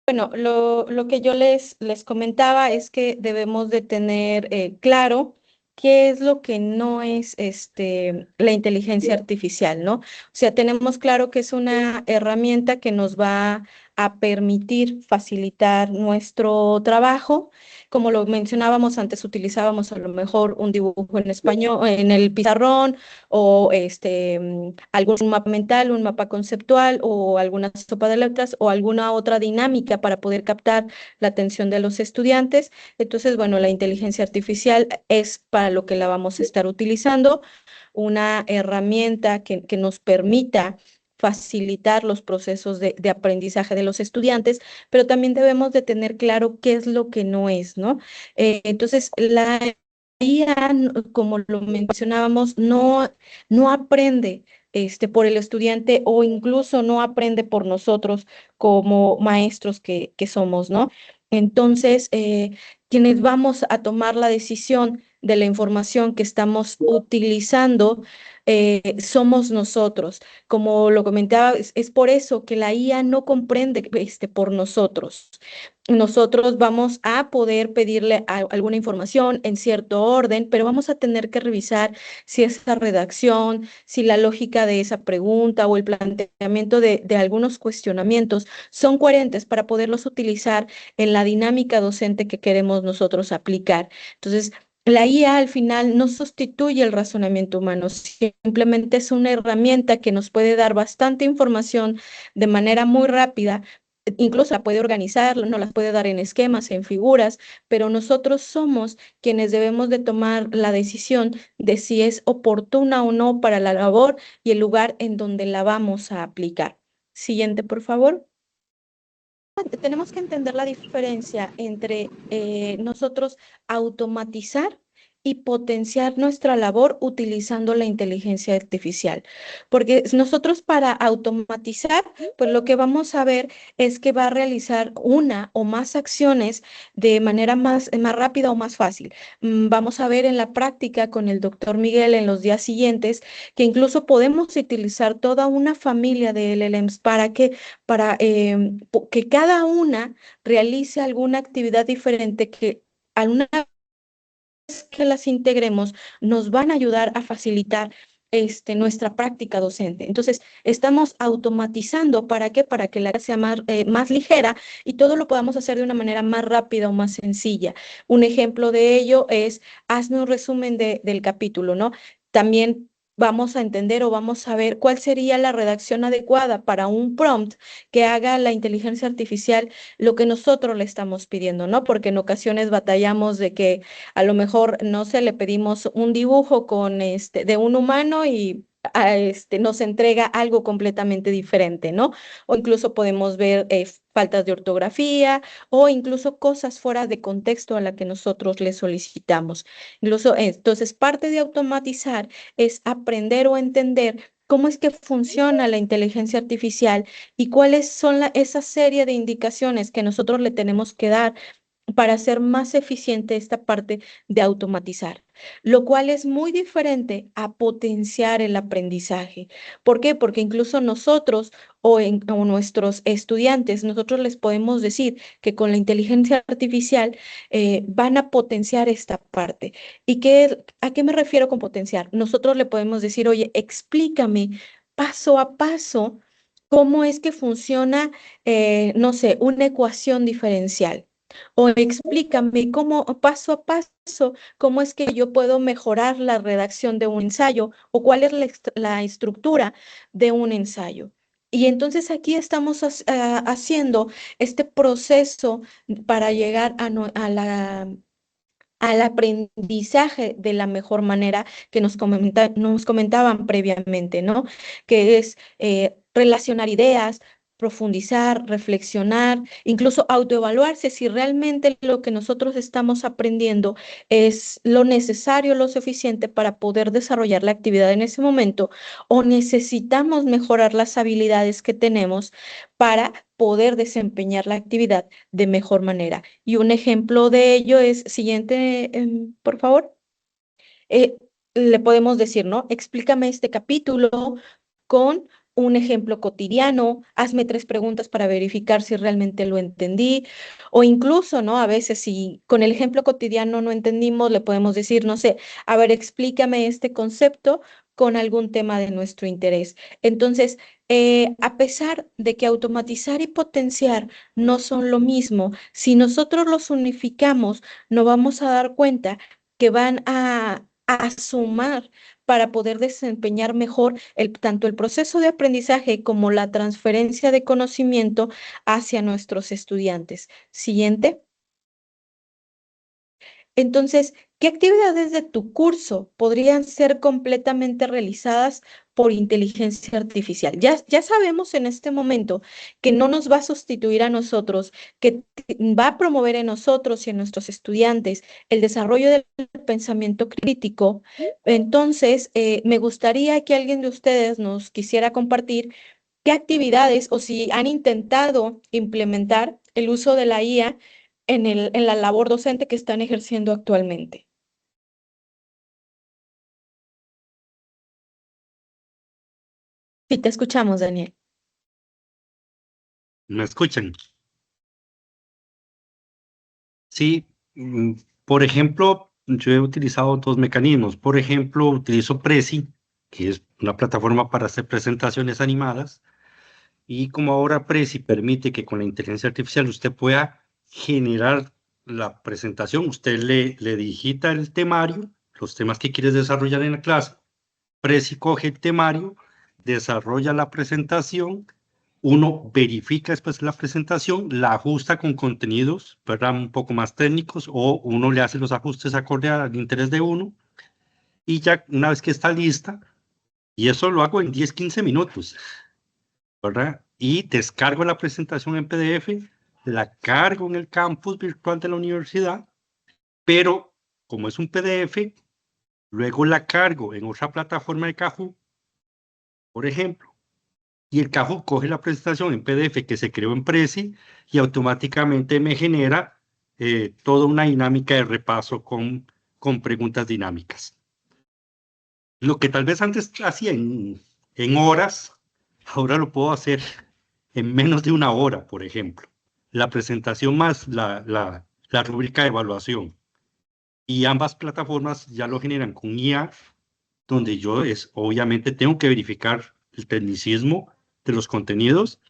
Bueno, lo que yo les comentaba es que debemos de tener claro qué es lo que no es la inteligencia artificial, ¿no? O sea, tenemos claro que es una herramienta que nos va a permitir facilitar nuestro trabajo. Como lo mencionábamos antes, utilizábamos a lo mejor un dibujo en español, en el pizarrón, o algún mapa mental, un mapa conceptual o alguna sopa de letras o alguna otra dinámica para poder captar la atención de los estudiantes. Entonces, bueno, la inteligencia artificial es para lo que la vamos a estar utilizando, una herramienta que nos permita facilitar los procesos de aprendizaje de los estudiantes, pero también debemos de tener claro qué es lo que no es, ¿no? Entonces, la IA, como lo mencionábamos, no aprende por el estudiante o incluso no aprende por nosotros como maestros que somos, ¿no? Entonces, quienes vamos a tomar la decisión de la información que estamos utilizando, somos nosotros. Como lo comentaba, es por eso que la IA no comprende por nosotros. Nosotros vamos a poder pedirle alguna información en cierto orden, pero vamos a tener que revisar si esa redacción, si la lógica de esa pregunta o el planteamiento de algunos cuestionamientos son coherentes para poderlos utilizar en la dinámica docente que queremos nosotros aplicar. Entonces, la IA al final no sustituye el razonamiento humano, simplemente es una herramienta que nos puede dar bastante información de manera muy rápida. Incluso la puede organizar, nos las puede dar en esquemas, en figuras, pero nosotros somos quienes debemos de tomar la decisión de si es oportuna o no para la labor y el lugar en donde la vamos a aplicar. Siguiente, por favor. Tenemos que entender la diferencia entre nosotros automatizar y potenciar nuestra labor utilizando la inteligencia artificial. Porque nosotros para automatizar, pues lo que vamos a ver es que va a realizar una o más acciones de manera más rápida o más fácil. Vamos a ver en la práctica con el doctor Miguel en los días siguientes que incluso podemos utilizar toda una familia de LLMs para que cada una realice alguna actividad diferente que a una vez que las integremos nos van a ayudar a facilitar nuestra práctica docente. Entonces, estamos automatizando, ¿para qué? Para que la área sea más ligera y todo lo podamos hacer de una manera más rápida o más sencilla. Un ejemplo de ello es, hazme un resumen del capítulo, ¿no? También vamos a entender o vamos a ver cuál sería la redacción adecuada para un prompt que haga la inteligencia artificial lo que nosotros le estamos pidiendo, ¿no? Porque en ocasiones batallamos de que a lo mejor, no sé, le pedimos un dibujo de un humano y nos entrega algo completamente diferente, ¿no? O incluso podemos ver faltas de ortografía o incluso cosas fuera de contexto a la que nosotros le solicitamos. Incluso, entonces, parte de automatizar es aprender o entender cómo es que funciona la inteligencia artificial y cuáles son esa serie de indicaciones que nosotros le tenemos que dar para hacer más eficiente esta parte de automatizar, lo cual es muy diferente a potenciar el aprendizaje. ¿Por qué? Porque incluso nosotros o nuestros estudiantes, nosotros les podemos decir que con la inteligencia artificial van a potenciar esta parte. ¿Y a qué me refiero con potenciar? Nosotros le podemos decir, oye, explícame paso a paso cómo es que funciona, no sé, una ecuación diferencial. O explícame cómo, paso a paso, cómo es que yo puedo mejorar la redacción de un ensayo o cuál es la estructura de un ensayo. Y entonces aquí estamos haciendo este proceso para llegar al aprendizaje de la mejor manera que nos comentaban previamente, ¿no? Que es relacionar ideas, profundizar, reflexionar, incluso autoevaluarse si realmente lo que nosotros estamos aprendiendo es lo necesario, lo suficiente para poder desarrollar la actividad en ese momento o necesitamos mejorar las habilidades que tenemos para poder desempeñar la actividad de mejor manera. Y un ejemplo de ello es, siguiente, por favor. Le podemos decir, ¿no? Explícame este capítulo con un ejemplo cotidiano, hazme 3 preguntas para verificar si realmente lo entendí, o incluso, ¿no? A veces si con el ejemplo cotidiano no entendimos, le podemos decir, no sé, a ver, explícame este concepto con algún tema de nuestro interés. Entonces, a pesar de que automatizar y potenciar no son lo mismo, si nosotros los unificamos, nos vamos a dar cuenta que van a sumar para poder desempeñar mejor tanto el proceso de aprendizaje como la transferencia de conocimiento hacia nuestros estudiantes. Siguiente. Entonces, ¿qué actividades de tu curso podrían ser completamente realizadas por inteligencia artificial? Ya sabemos en este momento que no nos va a sustituir a nosotros, que va a promover en nosotros y en nuestros estudiantes el desarrollo del pensamiento crítico. Entonces, me gustaría que alguien de ustedes nos quisiera compartir qué actividades o si han intentado implementar el uso de la IA en la labor docente que están ejerciendo actualmente. Sí, te escuchamos, Daniel. ¿Me escuchan? Sí, por ejemplo, yo he utilizado dos mecanismos. Por ejemplo, utilizo Prezi, que es una plataforma para hacer presentaciones animadas. Y como ahora Prezi permite que con la inteligencia artificial usted pueda generar la presentación, usted le digita el temario, los temas que quieres desarrollar en la clase. Prezi coge el temario, desarrolla la presentación, uno verifica después la presentación, la ajusta con contenidos, ¿verdad? Un poco más técnicos, o uno le hace los ajustes acorde al interés de uno, y ya una vez que está lista, y eso lo hago en 10, 15 minutos, ¿verdad? Y descargo la presentación en PDF, la cargo en el campus virtual de la universidad, pero como es un PDF, luego la cargo en otra plataforma de Kahoot, por ejemplo, y el Kahoot coge la presentación en PDF que se creó en Prezi y automáticamente me genera toda una dinámica de repaso con preguntas dinámicas. Lo que tal vez antes hacía en horas, ahora lo puedo hacer en menos de una hora, por ejemplo. La presentación más la rúbrica de evaluación. Y ambas plataformas ya lo generan con IA, donde yo obviamente tengo que verificar el tecnicismo de los contenidos,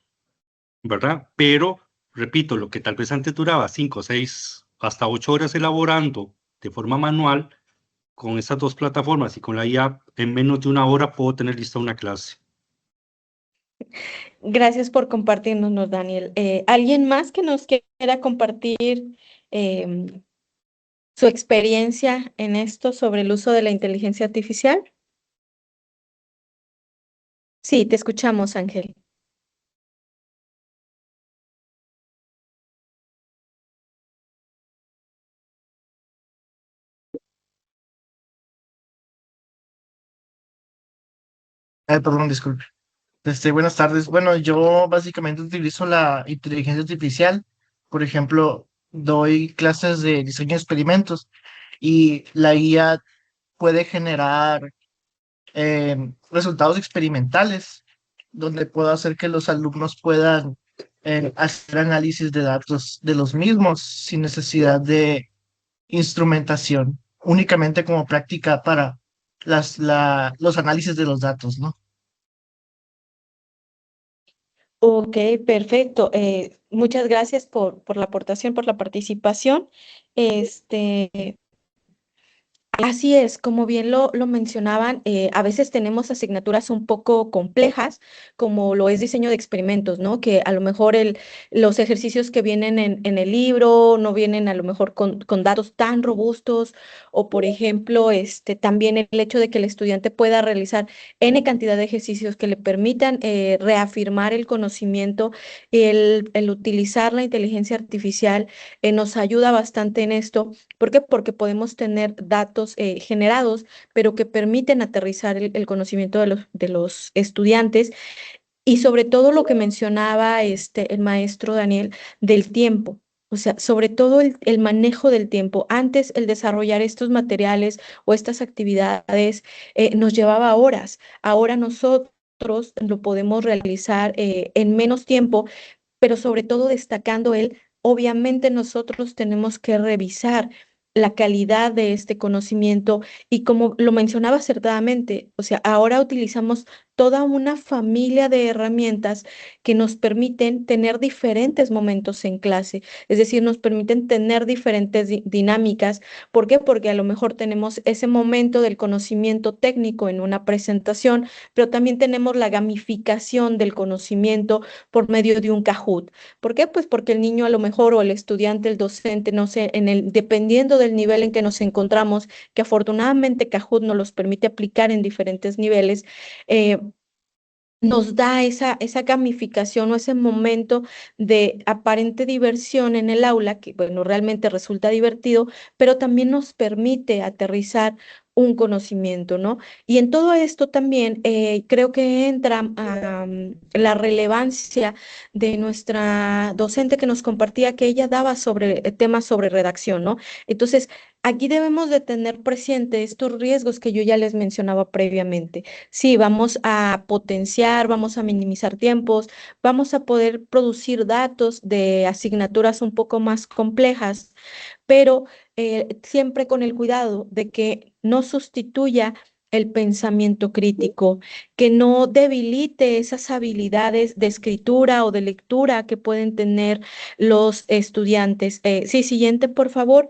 ¿verdad? Pero, repito, lo que tal vez antes duraba 5, 6, hasta 8 horas elaborando de forma manual, con estas dos plataformas y con la IA, en menos de una hora puedo tener lista una clase. Gracias por compartirnos, Daniel. ¿Alguien más que nos quiera compartir em, su experiencia en esto sobre el uso de la inteligencia artificial? Sí, te escuchamos, Ángel. Perdón, disculpe. Buenas tardes. Bueno, yo básicamente utilizo la inteligencia artificial. Por ejemplo, doy clases de diseño de experimentos y la IA puede generar resultados experimentales donde puedo hacer que los alumnos puedan hacer análisis de datos de los mismos sin necesidad de instrumentación, únicamente como práctica para los análisis de los datos, ¿no? Ok, perfecto. Muchas gracias por la aportación, por la participación. Este, Así es, como bien lo mencionaban, a veces tenemos asignaturas un poco complejas, como lo es diseño de experimentos, ¿no? Que a lo mejor los ejercicios que vienen en el libro no vienen a lo mejor con datos tan robustos, o por ejemplo, también el hecho de que el estudiante pueda realizar N cantidad de ejercicios que le permitan reafirmar el conocimiento, el utilizar la inteligencia artificial nos ayuda bastante en esto. ¿Por qué? Porque podemos tener datos generados, pero que permiten aterrizar el conocimiento de los estudiantes y sobre todo lo que mencionaba el maestro Daniel del tiempo. O sea, sobre todo el manejo del tiempo. Antes el desarrollar estos materiales o estas actividades nos llevaba horas. Ahora nosotros nosotros lo podemos realizar en menos tiempo, pero sobre todo destacando obviamente nosotros tenemos que revisar la calidad de este conocimiento y como lo mencionaba acertadamente, o sea, ahora utilizamos toda una familia de herramientas que nos permiten tener diferentes momentos en clase, es decir, nos permiten tener diferentes dinámicas. ¿Por qué? Porque a lo mejor tenemos ese momento del conocimiento técnico en una presentación, pero también tenemos la gamificación del conocimiento por medio de un Kahoot. ¿Por qué? Pues porque el niño a lo mejor o el estudiante, el docente, no sé, dependiendo del nivel en que nos encontramos, que afortunadamente Kahoot nos los permite aplicar en diferentes niveles, eh, nos da esa gamificación o ese momento de aparente diversión en el aula, que bueno, realmente resulta divertido, pero también nos permite aterrizar un conocimiento, ¿no? Y en todo esto también creo que entra la relevancia de nuestra docente que nos compartía que ella daba sobre temas sobre redacción, ¿no? Entonces, aquí debemos de tener presente estos riesgos que yo ya les mencionaba previamente. Sí, vamos a potenciar, vamos a minimizar tiempos, vamos a poder producir datos de asignaturas un poco más complejas, pero siempre con el cuidado de que no sustituya el pensamiento crítico, que no debilite esas habilidades de escritura o de lectura que pueden tener los estudiantes. Sí, siguiente, por favor.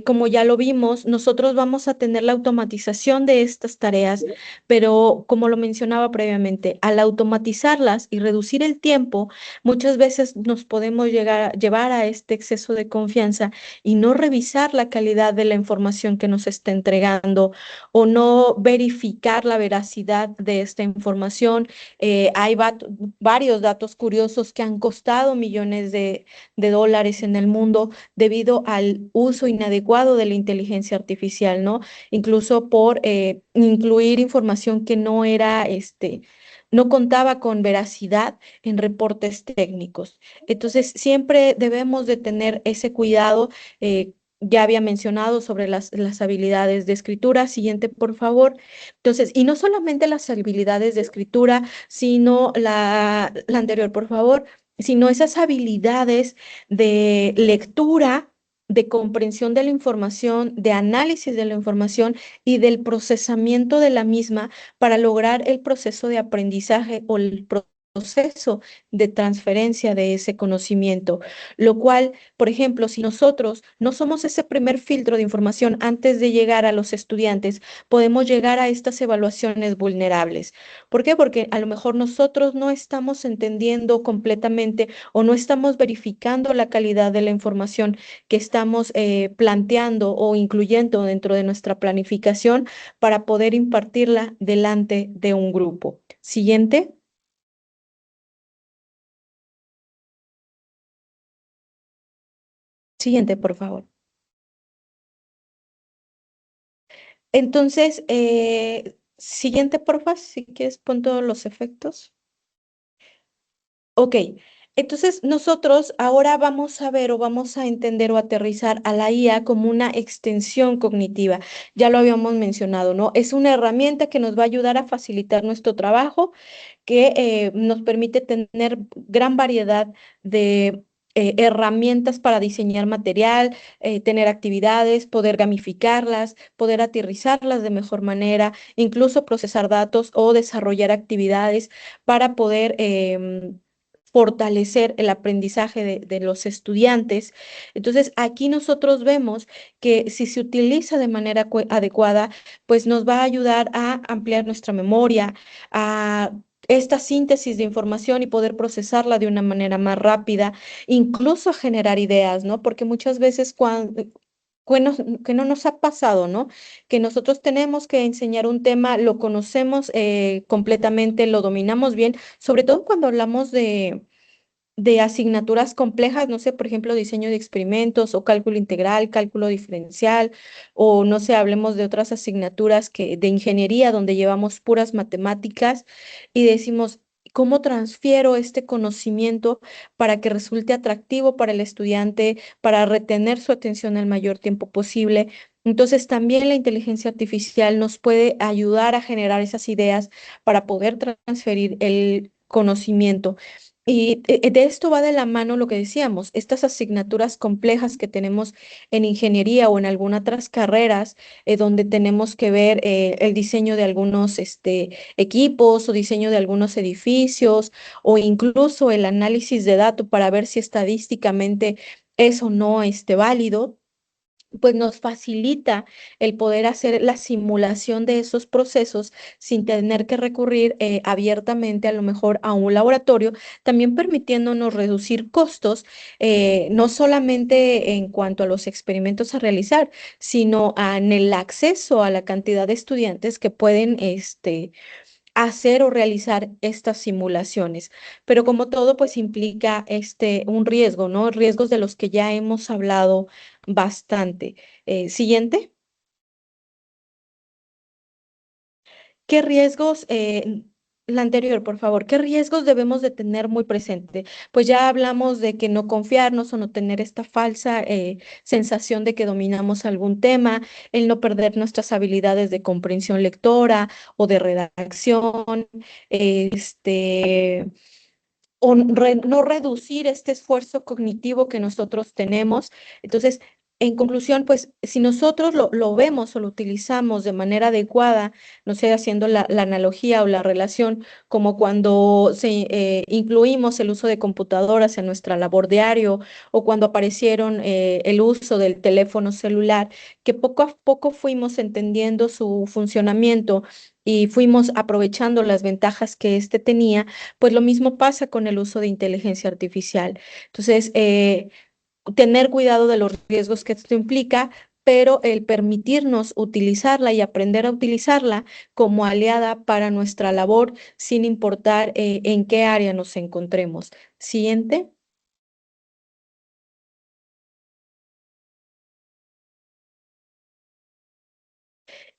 Como ya lo vimos, nosotros vamos a tener la automatización de estas tareas, pero como lo mencionaba previamente, al automatizarlas y reducir el tiempo, muchas veces nos podemos llevar a este exceso de confianza y no revisar la calidad de la información que nos está entregando o no verificar la veracidad de esta información. Hay varios datos curiosos que han costado millones de dólares en el mundo debido al uso inadecuado de la inteligencia artificial, ¿no? Incluso por incluir información que no era, no contaba con veracidad en reportes técnicos. Entonces, siempre debemos de tener ese cuidado. Ya había mencionado sobre las habilidades de escritura. Siguiente, por favor. Entonces, y no solamente las habilidades de escritura, sino la anterior, por favor, sino esas habilidades de lectura, de comprensión de la información, de análisis de la información y del procesamiento de la misma para lograr el proceso de aprendizaje o el proceso de transferencia de ese conocimiento, lo cual, por ejemplo, si nosotros no somos ese primer filtro de información antes de llegar a los estudiantes, podemos llegar a estas evaluaciones vulnerables. ¿Por qué? Porque a lo mejor nosotros no estamos entendiendo completamente o no estamos verificando la calidad de la información que estamos planteando o incluyendo dentro de nuestra planificación para poder impartirla delante de un grupo. Siguiente. Siguiente, por favor. Entonces, siguiente, porfa, si quieres pon todos los efectos. Ok, entonces nosotros ahora vamos a ver o vamos a entender o aterrizar a la IA como una extensión cognitiva. Ya lo habíamos mencionado, ¿no? Es una herramienta que nos va a ayudar a facilitar nuestro trabajo, que nos permite tener gran variedad de herramientas para diseñar material, tener actividades, poder gamificarlas, poder aterrizarlas de mejor manera, incluso procesar datos o desarrollar actividades para poder fortalecer el aprendizaje de los estudiantes. Entonces, aquí nosotros vemos que si se utiliza de manera adecuada, pues nos va a ayudar a ampliar nuestra memoria, a esta síntesis de información y poder procesarla de una manera más rápida, incluso a generar ideas, ¿no? Porque muchas veces que no nos ha pasado, ¿no? Que nosotros tenemos que enseñar un tema, lo conocemos completamente, lo dominamos bien, sobre todo cuando hablamos de asignaturas complejas, no sé, por ejemplo, diseño de experimentos o cálculo integral, cálculo diferencial, o no sé, hablemos de otras asignaturas de ingeniería donde llevamos puras matemáticas y decimos, ¿cómo transfiero este conocimiento para que resulte atractivo para el estudiante, para retener su atención el mayor tiempo posible? Entonces, también la inteligencia artificial nos puede ayudar a generar esas ideas para poder transferir el conocimiento. Y de esto va de la mano lo que decíamos, estas asignaturas complejas que tenemos en ingeniería o en algunas otras carreras, donde tenemos que ver el diseño de algunos equipos o diseño de algunos edificios o incluso el análisis de datos para ver si estadísticamente es o no válido, pues nos facilita el poder hacer la simulación de esos procesos sin tener que recurrir abiertamente a lo mejor a un laboratorio, también permitiéndonos reducir costos, no solamente en cuanto a los experimentos a realizar, sino en el acceso a la cantidad de estudiantes que pueden hacer o realizar estas simulaciones. Pero como todo, pues implica un riesgo, ¿no? Riesgos de los que ya hemos hablado bastante. Siguiente. ¿Qué riesgos, la anterior, por favor, qué riesgos debemos de tener muy presente? Pues ya hablamos de que no confiarnos o no tener esta falsa sensación de que dominamos algún tema, el no perder nuestras habilidades de comprensión lectora o de redacción, este, o no reducir este esfuerzo cognitivo que nosotros tenemos. Entonces, en conclusión, pues si nosotros lo vemos o lo utilizamos de manera adecuada, no sé, haciendo la analogía o la relación, como cuando incluimos el uso de computadoras en nuestra labor diario o cuando aparecieron el uso del teléfono celular, que poco a poco fuimos entendiendo su funcionamiento y fuimos aprovechando las ventajas que éste tenía, pues lo mismo pasa con el uso de inteligencia artificial. Entonces, tener cuidado de los riesgos que esto implica, pero el permitirnos utilizarla y aprender a utilizarla como aliada para nuestra labor, sin importar en qué área nos encontremos. Siguiente.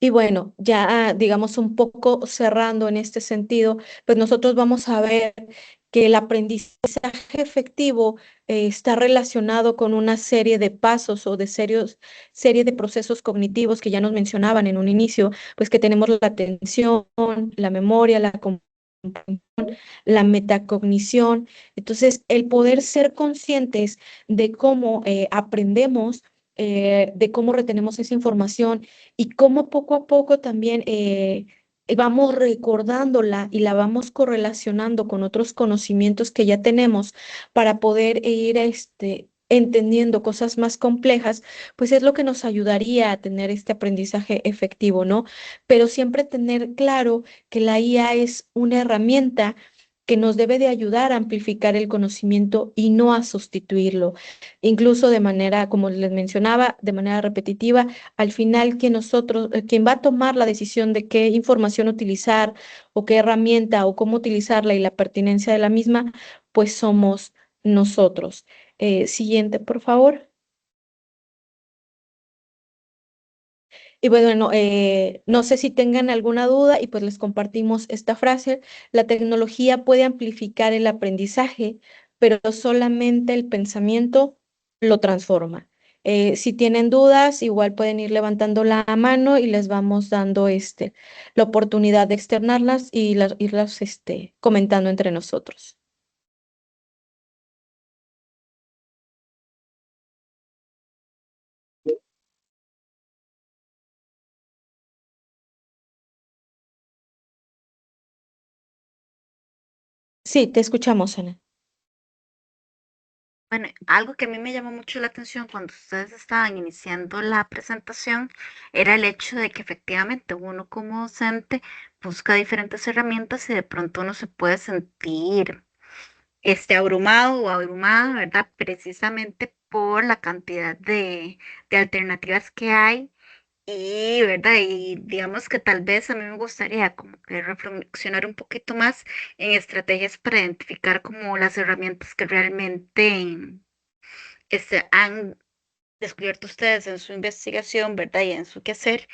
Y bueno, ya digamos un poco cerrando en este sentido, pues nosotros vamos a ver que el aprendizaje efectivo está relacionado con una serie de pasos o de serie de procesos cognitivos que ya nos mencionaban en un inicio, pues que tenemos la atención, la memoria, la comprensión, la metacognición. Entonces, el poder ser conscientes de cómo aprendemos, de cómo retenemos esa información y cómo poco a poco también vamos recordándola y la vamos correlacionando con otros conocimientos que ya tenemos para poder ir entendiendo cosas más complejas, pues es lo que nos ayudaría a tener este aprendizaje efectivo, ¿no? Pero siempre tener claro que la IA es una herramienta que nos debe de ayudar a amplificar el conocimiento y no a sustituirlo, incluso de manera, como les mencionaba, de manera repetitiva. Al final, quien va a tomar la decisión de qué información utilizar o qué herramienta o cómo utilizarla y la pertinencia de la misma, pues somos nosotros. Siguiente, por favor. Y bueno, no sé si tengan alguna duda y pues les compartimos esta frase. La tecnología puede amplificar el aprendizaje, pero solamente el pensamiento lo transforma. Si tienen dudas, igual pueden ir levantando la mano y les vamos dando la oportunidad de externarlas y irlas comentando entre nosotros. Sí, te escuchamos, Ana. Bueno, algo que a mí me llamó mucho la atención cuando ustedes estaban iniciando la presentación era el hecho de que efectivamente uno como docente busca diferentes herramientas y de pronto uno se puede sentir abrumado o abrumada, ¿verdad? Precisamente por la cantidad de alternativas que hay y, ¿verdad? Y digamos que tal vez a mí me gustaría como que reflexionar un poquito más en estrategias para identificar como las herramientas que realmente han descubierto ustedes en su investigación, ¿verdad? Y en su quehacer,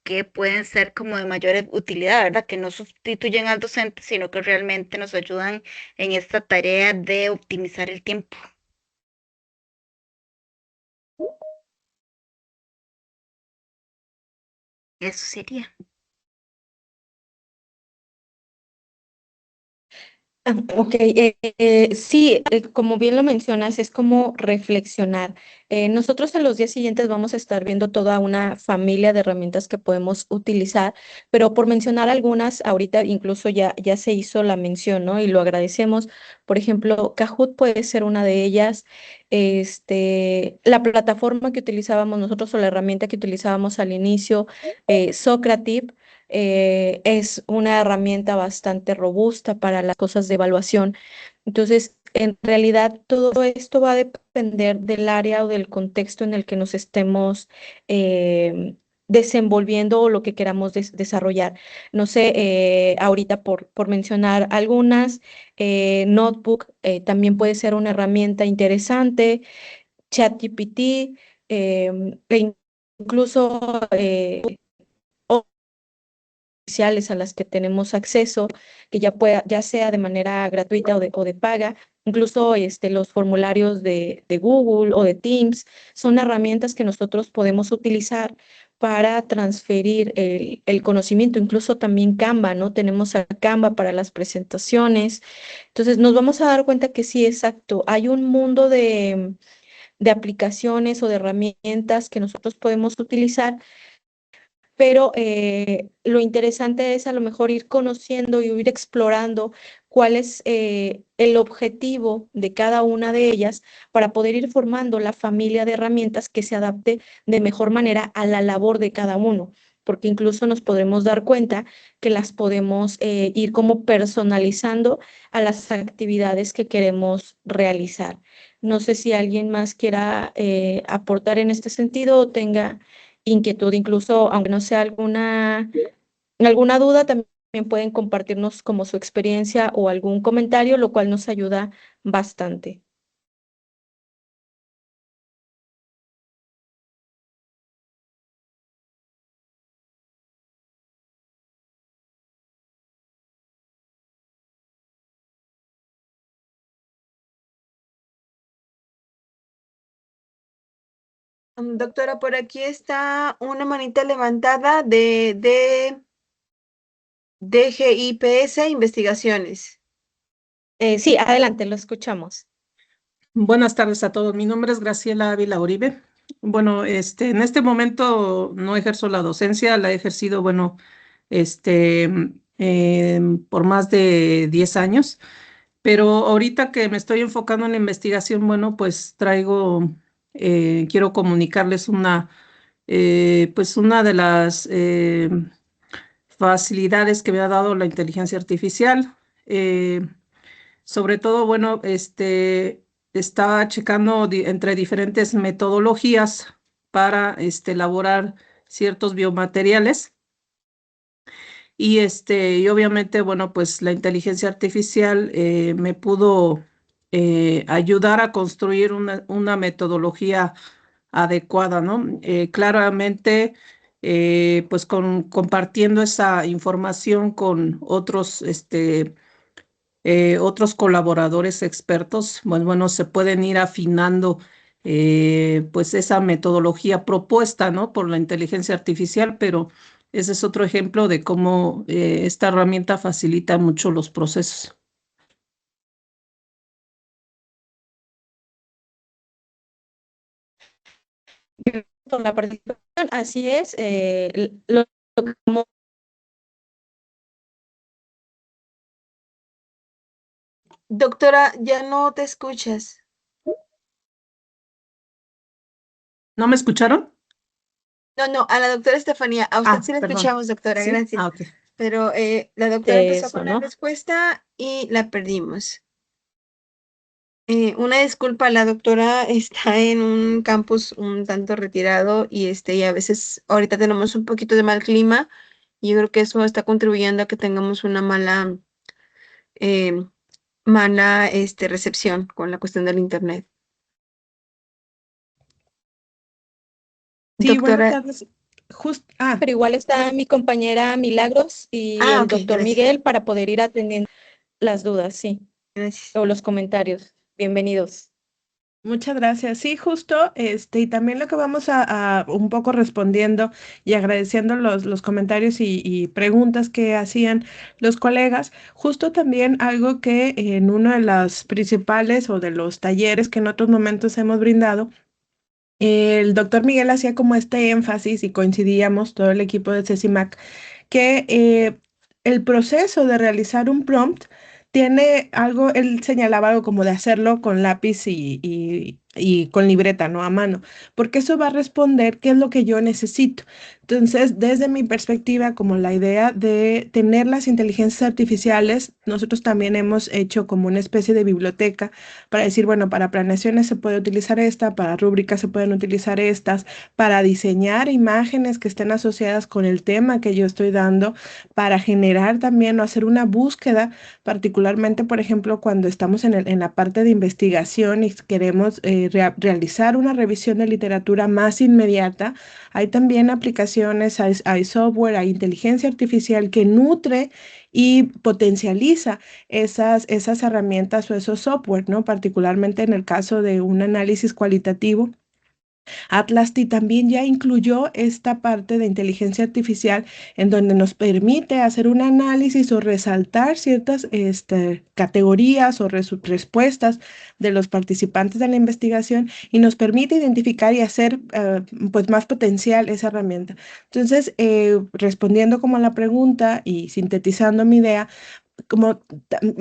que pueden ser como de mayor utilidad, ¿verdad? Que no sustituyen al docente, sino que realmente nos ayudan en esta tarea de optimizar el tiempo. Eso sería. Ok, sí, como bien lo mencionas, es como reflexionar. Nosotros en los días siguientes vamos a estar viendo toda una familia de herramientas que podemos utilizar, pero por mencionar algunas, ahorita incluso ya se hizo la mención, ¿no? Y lo agradecemos. Por ejemplo, Kahoot puede ser una de ellas. La plataforma que utilizábamos nosotros o la herramienta que utilizábamos al inicio, Socrative. Es una herramienta bastante robusta para las cosas de evaluación. Entonces, en realidad, todo esto va a depender del área o del contexto en el que nos estemos desenvolviendo o lo que queramos desarrollar. No sé, ahorita por mencionar algunas, Notebook también puede ser una herramienta interesante, ChatGPT, e incluso oficiales a las que tenemos acceso, que ya sea de manera gratuita o de paga, incluso los formularios de Google o de Teams, son herramientas que nosotros podemos utilizar para transferir el conocimiento, incluso también Canva, ¿no? Tenemos a Canva para las presentaciones. Entonces nos vamos a dar cuenta que sí, exacto, hay un mundo de aplicaciones o de herramientas que nosotros podemos utilizar, pero lo interesante es a lo mejor ir conociendo y ir explorando cuál es el objetivo de cada una de ellas para poder ir formando la familia de herramientas que se adapte de mejor manera a la labor de cada uno, porque incluso nos podremos dar cuenta que las podemos ir como personalizando a las actividades que queremos realizar. No sé si alguien más quiera aportar en este sentido o tenga inquietud, incluso aunque no sea alguna duda, también pueden compartirnos como su experiencia o algún comentario, lo cual nos ayuda bastante. Doctora, por aquí está una manita levantada de DGIPS Investigaciones. Sí, adelante, lo escuchamos. Buenas tardes a todos. Mi nombre es Graciela Ávila Uribe. Bueno, en este momento no ejerzo la docencia, la he ejercido, bueno, por más de 10 años, pero ahorita que me estoy enfocando en la investigación, bueno, pues quiero comunicarles pues una de las facilidades que me ha dado la inteligencia artificial. Sobre todo, bueno, estaba checando entre diferentes metodologías para elaborar ciertos biomateriales y obviamente, bueno, pues la inteligencia artificial me pudo ayudar a construir una metodología adecuada, ¿no? Claramente, pues compartiendo esa información con otros colaboradores expertos, pues bueno, se pueden ir afinando pues esa metodología propuesta, ¿no? Por la inteligencia artificial, pero ese es otro ejemplo de cómo esta herramienta facilita mucho los procesos. Por la participación, así es, lo como Doctora, ya no te escuchas. ¿No me escucharon? No, a la doctora Estefanía, a usted sí la Perdón. escuchamos, doctora, ¿Sí? gracias. Ok. Pero la doctora empezó eso, con la ¿no? respuesta y la perdimos. Una disculpa, la doctora está en un campus un tanto retirado y a veces ahorita tenemos un poquito de mal clima y yo creo que eso está contribuyendo a que tengamos una eh, mala recepción con la cuestión del internet. Sí, buenas Doctora, tardes. Pero igual está mi compañera Milagros y el ok, doctor gracias, Miguel para poder ir atendiendo las dudas, sí, gracias. o los comentarios. Bienvenidos. Muchas gracias. Sí, justo, y también lo que vamos a un poco respondiendo y agradeciendo los comentarios y preguntas que hacían los colegas, justo también algo que en uno de los principales o de los talleres que en otros momentos hemos brindado, el doctor Miguel hacía como este énfasis y coincidíamos todo el equipo de CECIMAC que el proceso de realizar un prompt tiene algo, él señalaba algo como de hacerlo con lápiz y con libreta, ¿no? A mano, porque eso va a responder qué es lo que yo necesito. Entonces, desde mi perspectiva, como la idea de tener las inteligencias artificiales, nosotros también hemos hecho como una especie de biblioteca para decir, bueno, para planeaciones se puede utilizar esta, para rúbricas se pueden utilizar estas, para diseñar imágenes que estén asociadas con el tema que yo estoy dando, para generar también o hacer una búsqueda, particularmente, por ejemplo, cuando estamos en la parte de investigación y queremos realizar una revisión de literatura más inmediata. Hay también aplicaciones, hay software, hay inteligencia artificial que nutre y potencializa esas herramientas o esos software, ¿no? Particularmente en el caso de un análisis cualitativo. Atlasti también ya incluyó esta parte de inteligencia artificial en donde nos permite hacer un análisis o resaltar ciertas categorías o respuestas de los participantes de la investigación y nos permite identificar y hacer pues más potencial esa herramienta. Entonces, respondiendo como a la pregunta y sintetizando mi idea, como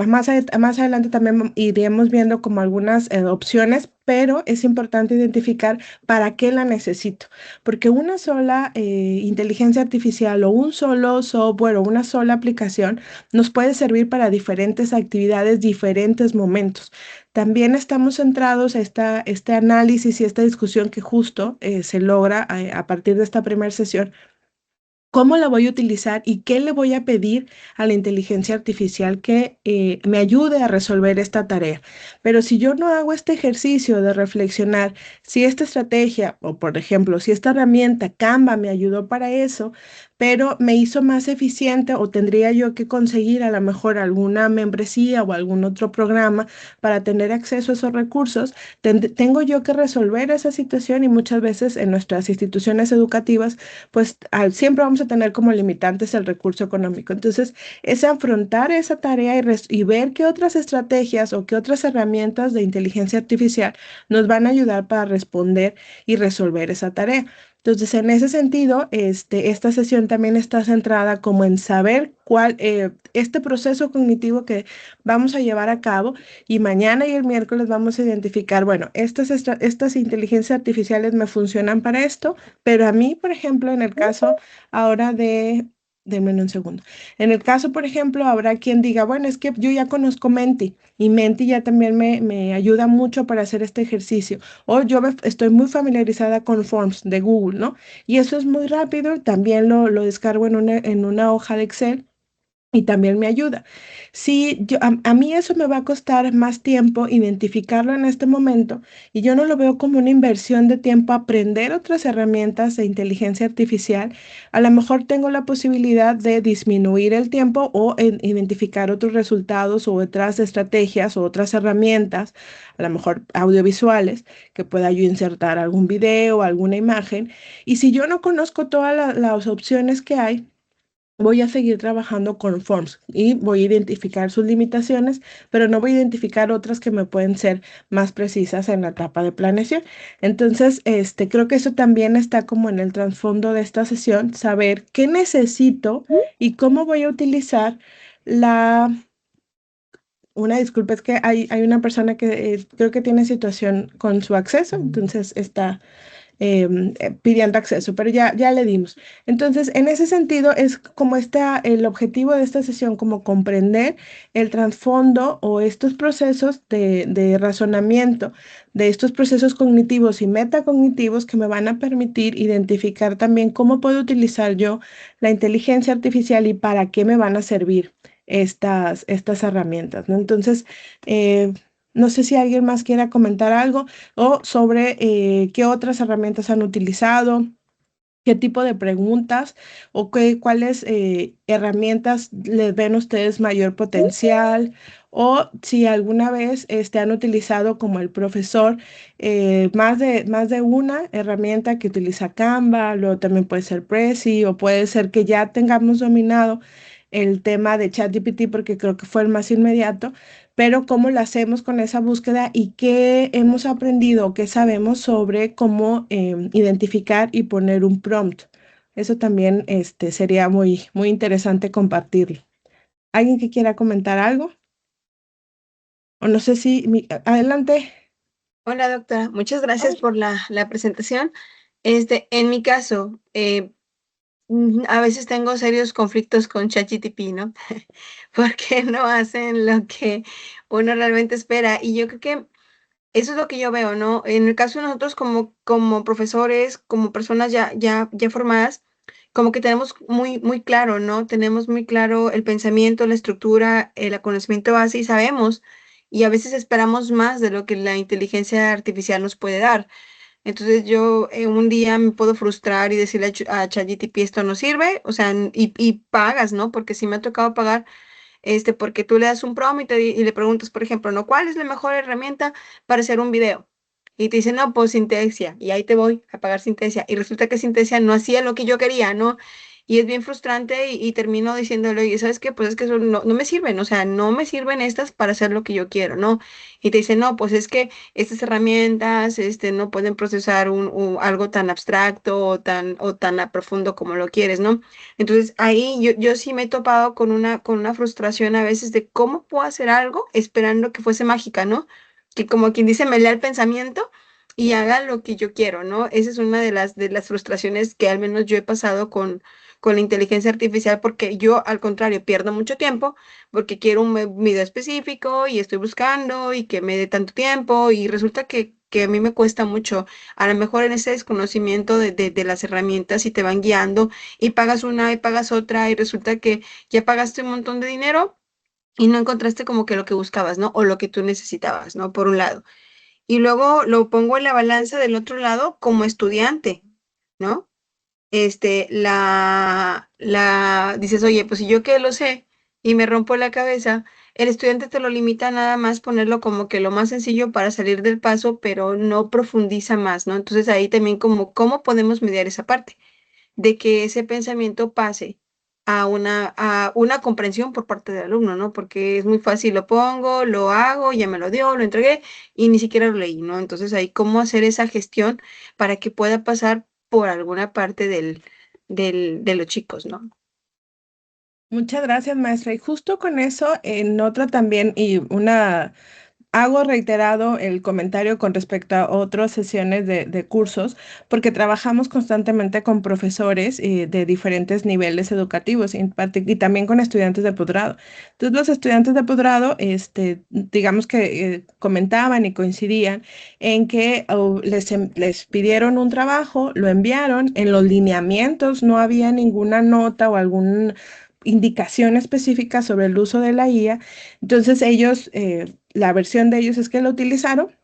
más adelante también iremos viendo como algunas opciones, pero es importante identificar para qué la necesito, porque una sola inteligencia artificial o un solo software o una sola aplicación nos puede servir para diferentes actividades, diferentes momentos. También estamos centrados a este análisis y esta discusión que justo se logra a partir de esta primera sesión. ¿Cómo la voy a utilizar y qué le voy a pedir a la inteligencia artificial que me ayude a resolver esta tarea? Pero si yo no hago este ejercicio de reflexionar si esta estrategia o, por ejemplo, si esta herramienta Canva me ayudó para eso, pero me hizo más eficiente o tendría yo que conseguir a lo mejor alguna membresía o algún otro programa para tener acceso a esos recursos, tengo yo que resolver esa situación y muchas veces en nuestras instituciones educativas pues siempre vamos a tener como limitantes el recurso económico. Entonces, es afrontar esa tarea y ver qué otras estrategias o qué otras herramientas de inteligencia artificial nos van a ayudar para responder y resolver esa tarea. Entonces, en ese sentido, esta sesión también está centrada como en saber cuál, este proceso cognitivo que vamos a llevar a cabo y mañana y el miércoles vamos a identificar, bueno, estas inteligencias artificiales me funcionan para esto, pero a mí, por ejemplo, en el caso ahora denme un segundo. En el caso, por ejemplo, habrá quien diga, bueno, es que yo ya conozco Menti y Menti ya también me ayuda mucho para hacer este ejercicio. O yo estoy muy familiarizada con Forms de Google, ¿no? Y eso es muy rápido, también lo descargo en una hoja de Excel y también me ayuda. Si a mí eso me va a costar más tiempo identificarlo en este momento y yo no lo veo como una inversión de tiempo aprender otras herramientas de inteligencia artificial, a lo mejor tengo la posibilidad de disminuir el tiempo o identificar otros resultados o otras estrategias o otras herramientas, a lo mejor audiovisuales, que pueda yo insertar algún video, alguna imagen. Y si yo no conozco todas las opciones que hay, voy a seguir trabajando con Forms y voy a identificar sus limitaciones, pero no voy a identificar otras que me pueden ser más precisas en la etapa de planeación. Entonces, creo que eso también está como en el trasfondo de esta sesión, saber qué necesito y cómo voy a utilizar la... Una disculpa, es que hay una persona que creo que tiene situación con su acceso, entonces está pidiendo acceso, pero ya le dimos. Entonces, en ese sentido, es como el objetivo de esta sesión, como comprender el trasfondo o estos procesos de razonamiento, de estos procesos cognitivos y metacognitivos que me van a permitir identificar también cómo puedo utilizar yo la inteligencia artificial y para qué me van a servir estas herramientas, ¿no? Entonces, no sé si alguien más quiera comentar algo o sobre qué otras herramientas han utilizado qué tipo de preguntas o cuáles herramientas les ven ustedes mayor potencial, o si alguna vez han utilizado como el profesor más de una herramienta que utiliza Canva, luego también puede ser Prezi, o puede ser que ya tengamos dominado el tema de ChatGPT porque creo que fue el más inmediato, pero cómo lo hacemos con esa búsqueda y qué hemos aprendido, qué sabemos sobre cómo identificar y poner un prompt. Eso también sería muy interesante compartirlo. ¿Alguien que quiera comentar algo? O no sé si, adelante. Hola, doctora. Muchas gracias por la presentación. En mi caso, a veces tengo serios conflictos con ChatGPT, ¿no? Porque no hacen lo que uno realmente espera. Y yo creo que eso es lo que yo veo, ¿no? En el caso de nosotros como profesores, como personas ya formadas, como que tenemos muy claro, ¿no? Tenemos muy claro el pensamiento, la estructura, el conocimiento base y sabemos, y a veces esperamos más de lo que la inteligencia artificial nos puede dar. Entonces yo un día me puedo frustrar y decirle a ChatGPT esto no sirve, o sea, y pagas, ¿no? Porque sí me ha tocado pagar porque tú le das un prompt y le preguntas, por ejemplo, ¿no? ¿Cuál es la mejor herramienta para hacer un video? Y te dice, no, pues Synthesia, y ahí te voy a pagar Synthesia. Y resulta que Synthesia no hacía lo que yo quería, ¿no? Y es bien frustrante y termino diciéndole, oye, ¿sabes qué? Pues es que eso no me sirven, o sea, no me sirven estas para hacer lo que yo quiero, ¿no? Y te dice, no, pues es que estas herramientas, no pueden procesar algo tan abstracto o tan a profundo como lo quieres, ¿no? Entonces ahí yo sí me he topado con una frustración a veces de cómo puedo hacer algo esperando que fuese mágica, ¿no? Que como quien dice, me lea el pensamiento y haga lo que yo quiero, ¿no? Esa es una de las frustraciones que al menos yo he pasado con la inteligencia artificial, porque yo al contrario pierdo mucho tiempo porque quiero un video específico y estoy buscando y que me dé tanto tiempo y resulta que a mí me cuesta mucho, a lo mejor en ese desconocimiento de las herramientas y te van guiando y pagas una y pagas otra y resulta que ya pagaste un montón de dinero y no encontraste como que lo que buscabas, ¿no? O lo que tú necesitabas, ¿no? Por un lado. Y luego lo pongo en la balanza del otro lado como estudiante, ¿no? Dices, oye, pues si yo que lo sé y me rompo la cabeza, el estudiante te lo limita nada más ponerlo como que lo más sencillo para salir del paso, pero no profundiza más, ¿no? Entonces ahí también como, ¿cómo podemos mediar esa parte? De que ese pensamiento pase a una comprensión por parte del alumno, ¿no? Porque es muy fácil, lo pongo, lo hago, ya me lo dio, lo entregué y ni siquiera lo leí, ¿no? Entonces ahí cómo hacer esa gestión para que pueda pasar por alguna parte de los chicos, ¿no? Muchas gracias, maestra. Y justo con eso, en otra también, hago reiterado el comentario con respecto a otras sesiones de cursos, porque trabajamos constantemente con profesores de diferentes niveles educativos y también con estudiantes de posgrado. Entonces, los estudiantes de posgrado, digamos que comentaban y coincidían en que les pidieron un trabajo, lo enviaron, en los lineamientos no había ninguna nota o alguna indicación específica sobre el uso de la IA. Entonces ellos, la versión de ellos es que lo utilizaron,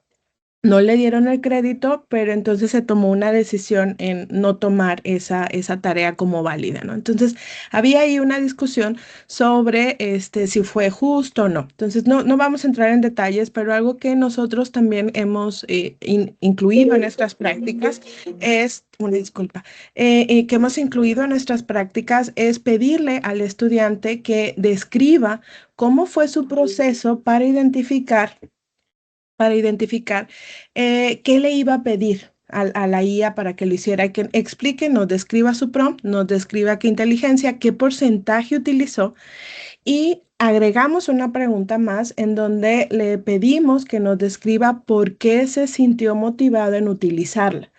no le dieron el crédito, pero entonces se tomó una decisión en no tomar esa tarea como válida, ¿no? Entonces había ahí una discusión sobre si fue justo o no. Entonces no vamos a entrar en detalles, pero algo que nosotros también hemos incluido en nuestras prácticas es, una disculpa, que hemos incluido en nuestras prácticas es pedirle al estudiante que describa cómo fue su proceso para identificar qué le iba a pedir a la IA para que lo hiciera, que explique, nos describa su prompt, nos describa qué inteligencia, qué porcentaje utilizó y agregamos una pregunta más en donde le pedimos que nos describa por qué se sintió motivado en utilizarla.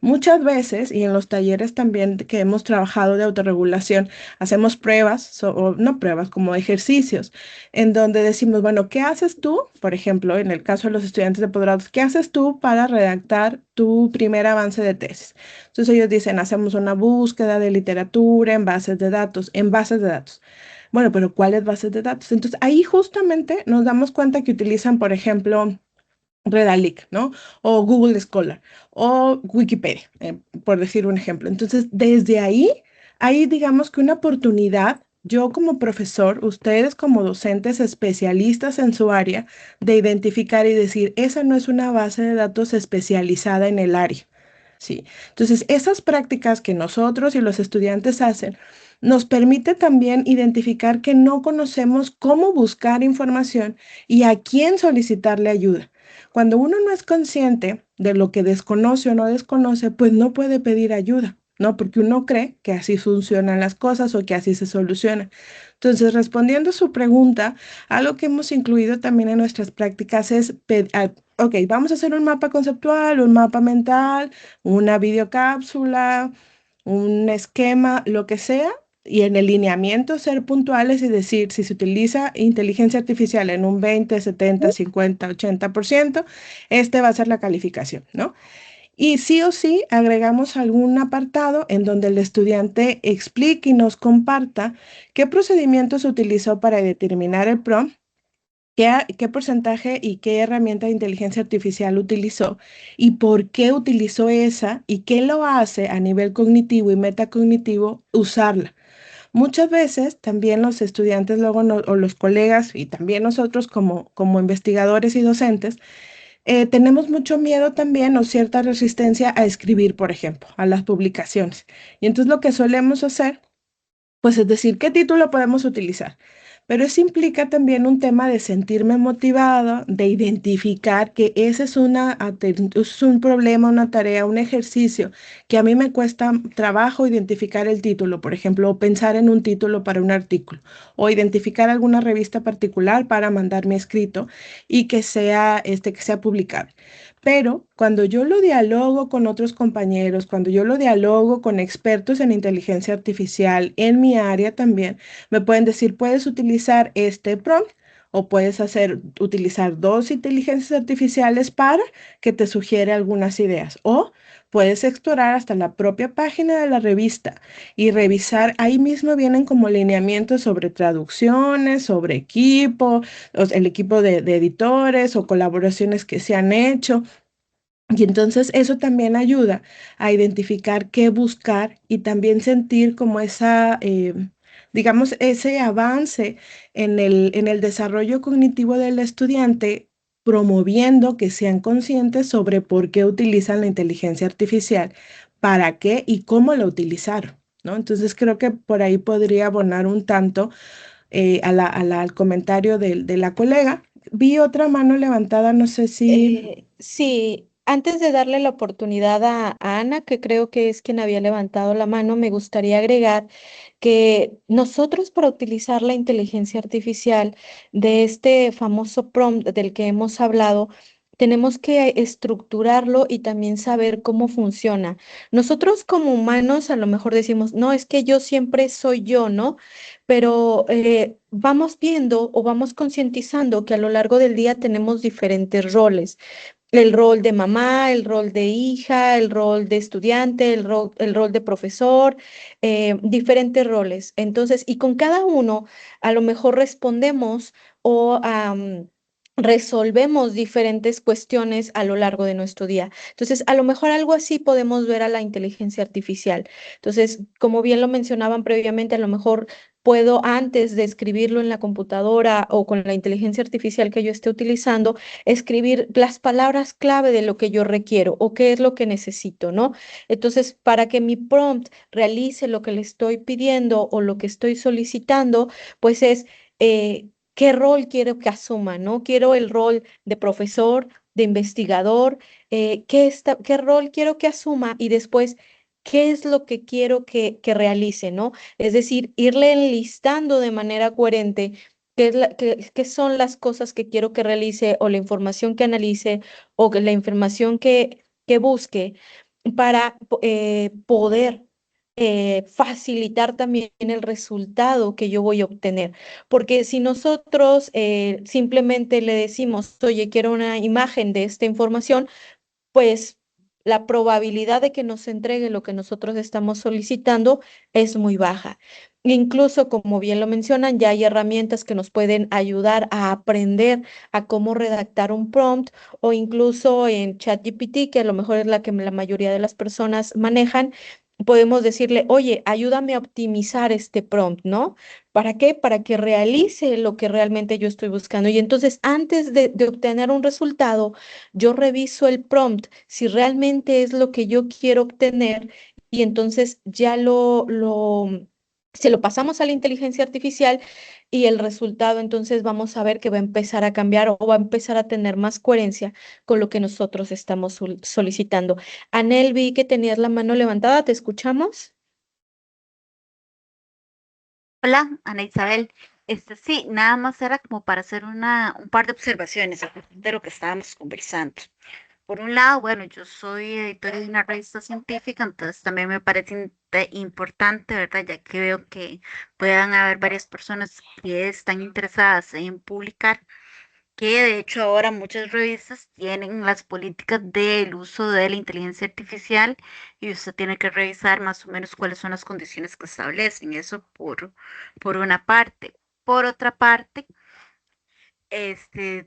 Muchas veces, y en los talleres también que hemos trabajado de autorregulación, hacemos pruebas, o no pruebas, como ejercicios, en donde decimos, bueno, ¿qué haces tú? Por ejemplo, en el caso de los estudiantes de posgrados, ¿qué haces tú para redactar tu primer avance de tesis? Entonces ellos dicen, hacemos una búsqueda de literatura en bases de datos, en bases de datos. Bueno, pero ¿cuáles bases de datos? Entonces ahí justamente nos damos cuenta que utilizan, por ejemplo, Redalyc, ¿no? O Google Scholar o Wikipedia, por decir un ejemplo. Entonces, desde ahí, hay digamos que una oportunidad, yo como profesor, ustedes como docentes especialistas en su área, de identificar y decir, esa no es una base de datos especializada en el área. Sí. Entonces, esas prácticas que nosotros y los estudiantes hacen nos permite también identificar que no conocemos cómo buscar información y a quién solicitarle ayuda. Cuando uno no es consciente de lo que desconoce o no desconoce, pues no puede pedir ayuda, ¿no? Porque uno cree que así funcionan las cosas o que así se soluciona. Entonces, respondiendo a su pregunta, algo que hemos incluido también en nuestras prácticas es, ok, vamos a hacer un mapa conceptual, un mapa mental, una videocápsula, un esquema, lo que sea, y en el lineamiento ser puntuales y decir si se utiliza inteligencia artificial en un 20, 70, 50, 80%, este va a ser la calificación, ¿no? Y sí o sí agregamos algún apartado en donde el estudiante explique y nos comparta qué procedimientos utilizó para determinar el prompt, qué porcentaje y qué herramienta de inteligencia artificial utilizó y por qué utilizó esa y qué lo hace a nivel cognitivo y metacognitivo usarla. Muchas veces también los estudiantes luego o los colegas y también nosotros como investigadores y docentes tenemos mucho miedo también o cierta resistencia a escribir, por ejemplo, a las publicaciones. Y entonces lo que solemos hacer pues es decir, ¿qué título podemos utilizar? Pero eso implica también un tema de sentirme motivado, de identificar que ese es un problema, una tarea, un ejercicio que a mí me cuesta trabajo identificar el título, por ejemplo, o pensar en un título para un artículo, o identificar alguna revista particular para mandar mi escrito y que sea publicable. Pero cuando yo lo dialogo con otros compañeros, cuando yo lo dialogo con expertos en inteligencia artificial en mi área también, me pueden decir, puedes utilizar este prompt o puedes utilizar dos inteligencias artificiales para que te sugiere algunas ideas. O puedes explorar hasta la propia página de la revista y revisar, ahí mismo vienen como lineamientos sobre traducciones, sobre equipo, el equipo de editores o colaboraciones que se han hecho. Y entonces eso también ayuda a identificar qué buscar y también sentir como digamos, ese avance en el desarrollo cognitivo del estudiante, promoviendo que sean conscientes sobre por qué utilizan la inteligencia artificial, para qué y cómo la utilizaron, ¿no? Entonces creo que por ahí podría abonar un tanto al comentario de la colega. Vi otra mano levantada, no sé si... Sí, antes de darle la oportunidad a Ana, que creo que es quien había levantado la mano, me gustaría agregar que nosotros para utilizar la inteligencia artificial de este famoso prompt del que hemos hablado, tenemos que estructurarlo y también saber cómo funciona. Nosotros como humanos a lo mejor decimos, no, es que yo siempre soy yo, ¿no? Pero vamos viendo o vamos concientizando que a lo largo del día tenemos diferentes roles. El rol de mamá, el rol de hija, el rol de estudiante, el rol de profesor, diferentes roles. Entonces, y con cada uno a lo mejor respondemos o resolvemos diferentes cuestiones a lo largo de nuestro día. Entonces, a lo mejor algo así podemos ver a la inteligencia artificial. Entonces, como bien lo mencionaban previamente, a lo mejor puedo antes de escribirlo en la computadora o con la inteligencia artificial que yo esté utilizando, escribir las palabras clave de lo que yo requiero o qué es lo que necesito, ¿no? Entonces, para que mi prompt realice lo que le estoy pidiendo o lo que estoy solicitando, pues es qué rol quiero que asuma, ¿no? Quiero el rol de profesor, de investigador, qué rol quiero que asuma y después qué es lo que quiero que realice, ¿no? Es decir, irle enlistando de manera coherente qué son las cosas que quiero que realice o la información que analice o la información que busque para poder facilitar también el resultado que yo voy a obtener. Porque si nosotros simplemente le decimos, oye, quiero una imagen de esta información, pues la probabilidad de que nos entregue lo que nosotros estamos solicitando es muy baja. Incluso, como bien lo mencionan, ya hay herramientas que nos pueden ayudar a aprender a cómo redactar un prompt o incluso en ChatGPT, que a lo mejor es la que la mayoría de las personas manejan, podemos decirle, oye, ayúdame a optimizar este prompt, ¿no? ¿Para qué? Para que realice lo que realmente yo estoy buscando. Y entonces, antes de obtener un resultado, yo reviso el prompt, si realmente es lo que yo quiero obtener, y entonces ya se lo pasamos a la inteligencia artificial y el resultado entonces vamos a ver que va a empezar a cambiar o va a empezar a tener más coherencia con lo que nosotros estamos solicitando. Anel, vi que tenías la mano levantada, ¿te escuchamos? Hola, Ana Isabel. Sí, nada más era como para hacer un par de observaciones a partir de lo que estábamos conversando. Por un lado, bueno, yo soy editora de una revista científica, entonces también me parece importante, ¿verdad? Ya que veo que puedan haber varias personas que están interesadas en publicar, que de hecho ahora muchas revistas tienen las políticas del uso de la inteligencia artificial y usted tiene que revisar más o menos cuáles son las condiciones que establecen, eso por una parte. Por otra parte,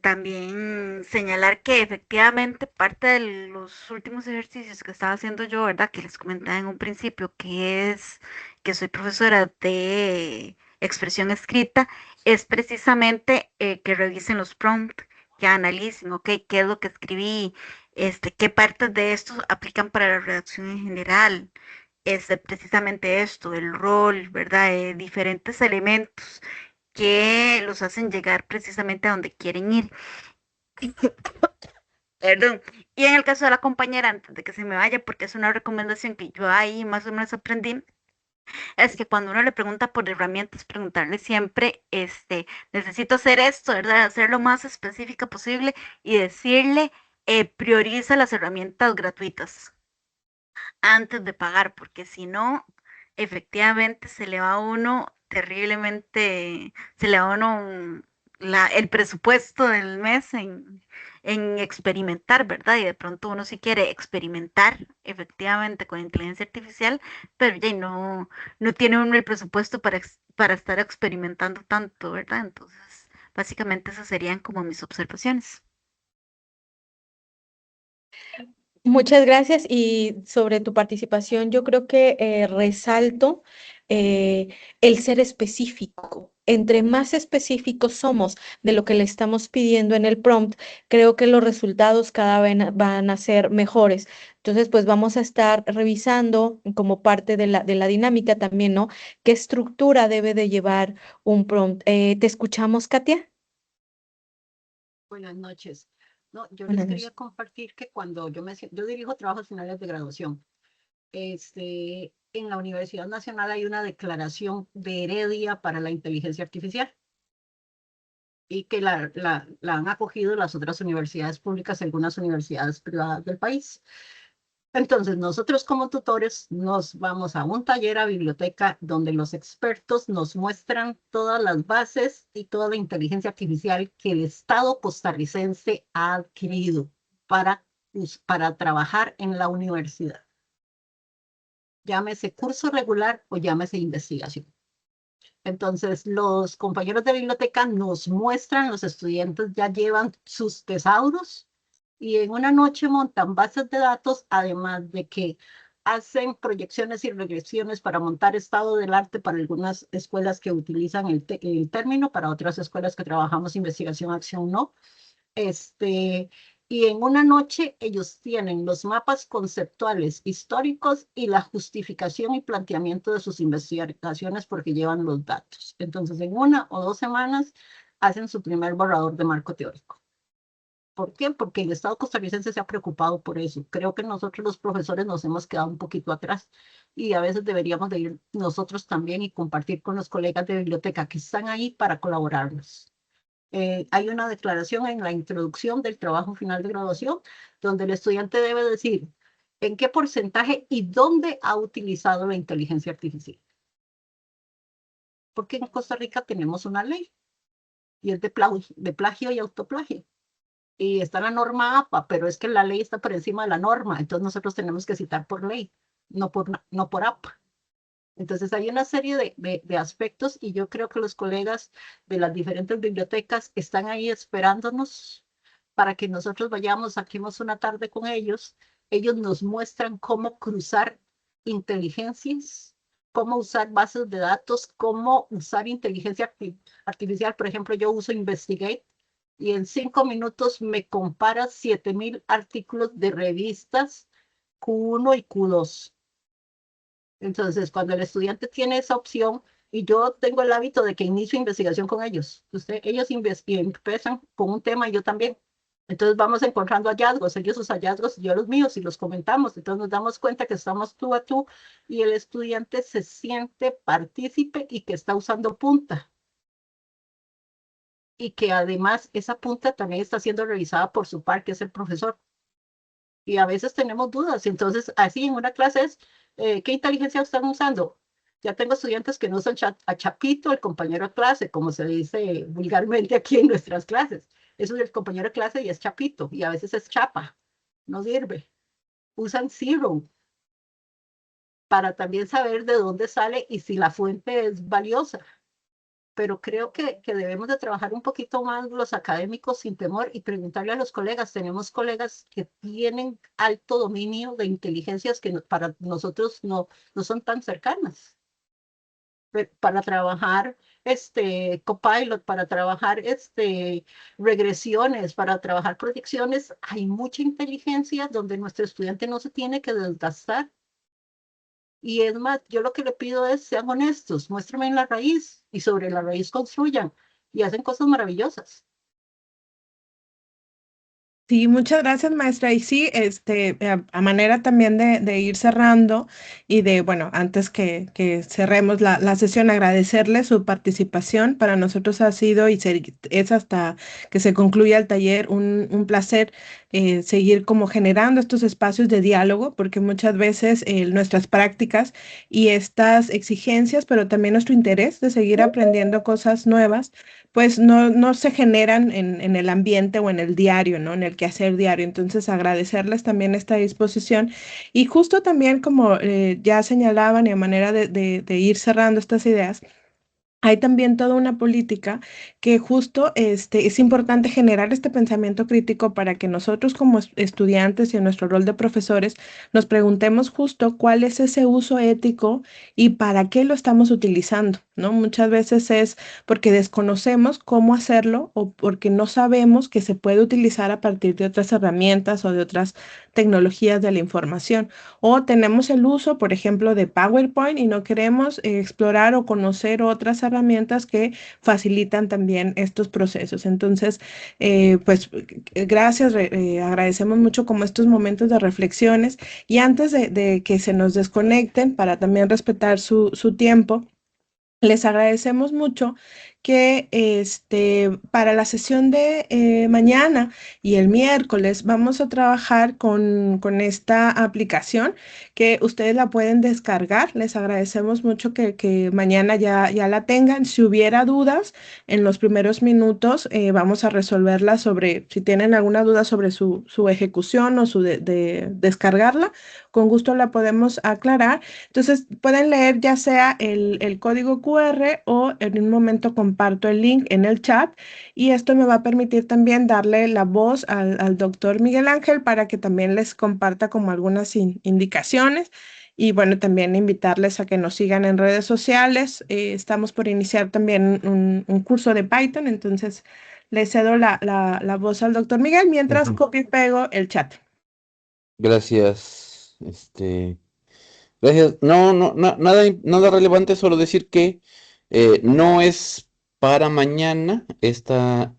también señalar que efectivamente parte de los últimos ejercicios que estaba haciendo yo, ¿verdad? Que les comentaba en un principio, que es que soy profesora de expresión escrita, es precisamente que revisen los prompts, que analicen, ok, qué es lo que escribí, qué partes de esto aplican para la redacción en general, precisamente esto, el rol, ¿verdad? Diferentes elementos que los hacen llegar precisamente a donde quieren ir. Perdón. Y en el caso de la compañera, antes de que se me vaya, porque es una recomendación que yo ahí más o menos aprendí, es que cuando uno le pregunta por herramientas, preguntarle siempre, necesito hacer esto, ¿verdad? Hacer lo más específica posible y decirle, prioriza las herramientas gratuitas antes de pagar, porque si no, efectivamente se le va a uno terriblemente, se le va a uno el presupuesto del mes en experimentar, ¿verdad? Y de pronto uno sí quiere experimentar efectivamente con inteligencia artificial, pero ya no tiene uno el presupuesto para estar experimentando tanto, ¿verdad? Entonces, básicamente esas serían como mis observaciones. Muchas gracias y sobre tu participación yo creo que resalto eh, el ser específico. Entre más específicos somos de lo que le estamos pidiendo en el prompt, creo que los resultados cada vez van a ser mejores. Entonces, pues vamos a estar revisando como parte de la dinámica también, ¿no? ¿Qué estructura debe de llevar un prompt? ¿Te escuchamos, Katia? Buenas noches. No, yo les Buenas quería noches. compartir que cuando yo dirijo trabajos finales de graduación, en la Universidad Nacional hay una declaración de Heredia para la inteligencia artificial y que la han acogido las otras universidades públicas y algunas universidades privadas del país. Entonces, nosotros como tutores nos vamos a un taller a biblioteca donde los expertos nos muestran todas las bases y toda la inteligencia artificial que el Estado costarricense ha adquirido para trabajar en la universidad. Llámese curso regular o llámese investigación. Entonces, los compañeros de biblioteca nos muestran, los estudiantes ya llevan sus tesauros y en una noche montan bases de datos, además de que hacen proyecciones y regresiones para montar estado del arte para algunas escuelas que utilizan el término, para otras escuelas que trabajamos investigación, acción, no. Y en una noche ellos tienen los mapas conceptuales históricos y la justificación y planteamiento de sus investigaciones porque llevan los datos. Entonces, en 1 o 2 semanas hacen su primer borrador de marco teórico. ¿Por qué? Porque el Estado costarricense se ha preocupado por eso. Creo que nosotros los profesores nos hemos quedado un poquito atrás y a veces deberíamos de ir nosotros también y compartir con los colegas de biblioteca que están ahí para colaborarnos. Hay una declaración en la introducción del trabajo final de graduación donde el estudiante debe decir en qué porcentaje y dónde ha utilizado la inteligencia artificial. Porque en Costa Rica tenemos una ley y es de plagio y autoplagio. Y está la norma APA, pero es que la ley está por encima de la norma, entonces nosotros tenemos que citar por ley, no por APA. Entonces hay una serie de aspectos y yo creo que los colegas de las diferentes bibliotecas están ahí esperándonos para que nosotros vayamos, saquemos una tarde con ellos. Ellos nos muestran cómo cruzar inteligencias, cómo usar bases de datos, cómo usar inteligencia artificial. Por ejemplo, yo uso Investigate y en 5 minutos me compara 7,000 artículos de revistas Q1 y Q2. Entonces, cuando el estudiante tiene esa opción, y yo tengo el hábito de que inicio investigación con ellos, ellos empiezan con un tema y yo también. Entonces vamos encontrando hallazgos, ellos sus hallazgos, yo los míos, y los comentamos. Entonces nos damos cuenta que estamos tú a tú y el estudiante se siente partícipe y que está usando punta. Y que además esa punta también está siendo revisada por su par, que es el profesor. Y a veces tenemos dudas. Entonces, así en una clase es, ¿qué inteligencia están usando? Ya tengo estudiantes que no usan a Chapito, el compañero de clase, como se dice vulgarmente aquí en nuestras clases. Eso es el compañero de clase y es Chapito, y a veces es Chapa, no sirve. Usan Zero para también saber de dónde sale y si la fuente es valiosa. Pero creo que debemos de trabajar un poquito más los académicos sin temor y preguntarle a los colegas. Tenemos colegas que tienen alto dominio de inteligencias que para nosotros no son tan cercanas. Para trabajar Copilot, para trabajar regresiones, para trabajar proyecciones, hay mucha inteligencia donde nuestro estudiante no se tiene que desgastar. Y es más, yo lo que le pido es, sean honestos, muéstrame en la raíz y sobre la raíz construyan y hacen cosas maravillosas. Sí, muchas gracias, maestra. Y sí, a manera también de ir cerrando y de, bueno, antes que cerremos la sesión, agradecerle su participación. Para nosotros ha sido es hasta que se concluya el taller un placer seguir como generando estos espacios de diálogo, porque muchas veces nuestras prácticas y estas exigencias, pero también nuestro interés de seguir aprendiendo cosas nuevas, pues no se generan en el ambiente o en el diario, ¿no? En el quehacer diario. Entonces, agradecerles también esta disposición. Y justo también, como ya señalaban y a manera de ir cerrando estas ideas, hay también toda una política que justo es importante generar este pensamiento crítico para que nosotros como estudiantes y en nuestro rol de profesores nos preguntemos justo cuál es ese uso ético y para qué lo estamos utilizando, ¿no? Muchas veces es porque desconocemos cómo hacerlo o porque no sabemos que se puede utilizar a partir de otras herramientas o de otras tecnologías de la información. O tenemos el uso, por ejemplo, de PowerPoint y no queremos explorar o conocer otras herramientas que facilitan también estos procesos. Entonces, pues gracias, agradecemos mucho como estos momentos de reflexiones y antes de que se nos desconecten para también respetar su tiempo. Les agradecemos mucho que para la sesión de mañana y el miércoles vamos a trabajar con esta aplicación que ustedes la pueden descargar. Les agradecemos mucho que mañana ya la tengan. Si hubiera dudas en los primeros minutos, vamos a resolverla sobre, si tienen alguna duda sobre su ejecución o de descargarla, con gusto la podemos aclarar. Entonces, pueden leer ya sea el código QR o en un momento comparto el link en el chat y esto me va a permitir también darle la voz al doctor Miguel Ángel para que también les comparta como algunas indicaciones y bueno, también invitarles a que nos sigan en redes sociales. Estamos por iniciar también un curso de Python, entonces le cedo la voz al doctor Miguel mientras copio y pego el chat. Gracias. Gracias. Nada relevante, solo decir que no es para mañana esta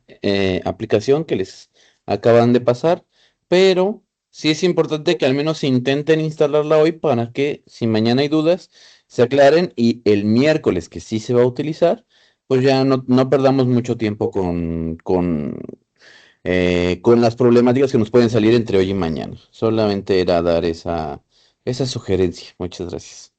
aplicación que les acaban de pasar, pero sí es importante que al menos intenten instalarla hoy para que si mañana hay dudas se aclaren y el miércoles que sí se va a utilizar, pues ya no perdamos mucho tiempo con las problemáticas que nos pueden salir entre hoy y mañana. Solamente era dar esa sugerencia. Muchas gracias.